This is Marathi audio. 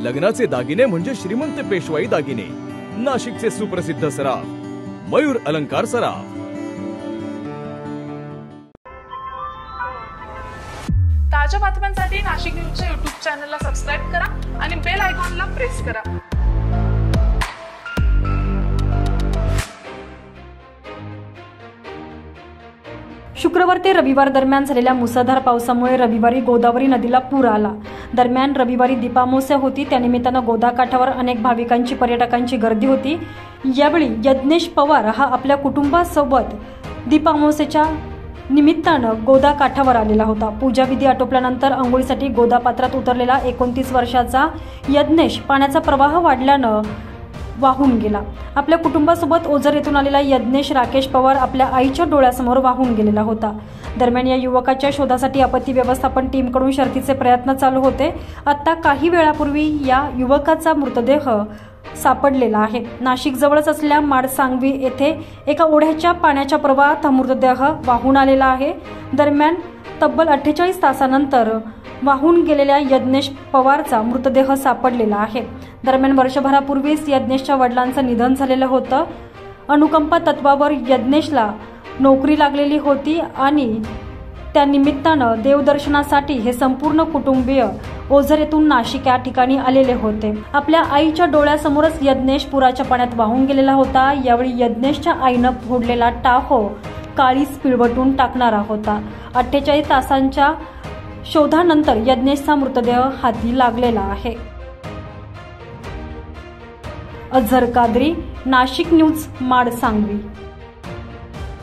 लग्नाचे दागिने म्हणजे श्रीमंत पेशवाई दागिने, नाशिकचे सुप्रसिद्ध सराफ मयूर अलंकार सराफ। ताज्या बातम्यांसाठी नाशिक न्यूजच्या YouTube चॅनलला सबस्क्राइब करा आणि बेल आयकॉनला प्रेस करा। शुक्रवार ते रविवार दरम्यान झालेल्या मुसळधार पावसामुळे रविवारी गोदावरी नदीला पूर आला। दरम्यान रविवारी दीपामावस्या होती, त्यानिमित्तानं गोदाकाठावर अनेक भाविकांची पर्यटकांची गर्दी होती। यावेळी यज्ञेश पवार हा आपल्या कुटुंबासोबत दीपामावस्येच्या निमित्तानं गोदा काठावर आलेला होता। पूजाविधी आटोपल्यानंतर अंघोळीसाठी गोदा पात्रात उतरलेला 29 वर्षाचा यज्ञेश पाण्याचा प्रवाह वाढल्यानं वाहून गेला। आपल्या कुटुंबासोबत ओझर येथून आलेला यज्ञेश राकेश पवार आपल्या आईच्या डोळ्यासमोर वाहून गेलेला होता। दरम्यान या युवकाच्या शोधासाठी आपत्ती व्यवस्थापन टीमकडून शर्थीचे प्रयत्न चालू होते। आता काही वेळापूर्वी या युवकाचा मृतदेह सापडलेला आहे। नाशिक जवळच असलेल्या माडसांगवी येथे एका ओढ्याच्या पाण्याच्या प्रवाहात हा मृतदेह वाहून आलेला आहे। दरम्यान तब्बल 48 तासानंतर वाहून गेलेल्या यज्ञेश पवारचा मृतदेह सापडलेला आहे। दरम्यान वर्षभरापूर्वीच यज्ञेशच्या वडिलांचं निधन झालेलं होतं। अनुकंपा तत्वावर यज्ञेशला नोकरी लागलेली होती आणि त्या निमित्तानं देवदर्शनासाठी हे संपूर्ण कुटुंबीय ओझर येथून नाशिक या ठिकाणी आलेले होते। आपल्या आईच्या डोळ्यासमोरच यज्ञेश पुराच्या पाण्यात वाहून गेलेला होता। यावेळी यज्ञेशच्या आईनं फोडलेला टाहो काळीच पिळवटून टाकणारा होता। 48 तासांच्या शोधानंतर यज्ञेशचा मृतदेह हाती लागलेला आहे। अझर कादरी, नाशिक न्यूज, माडसांगवी।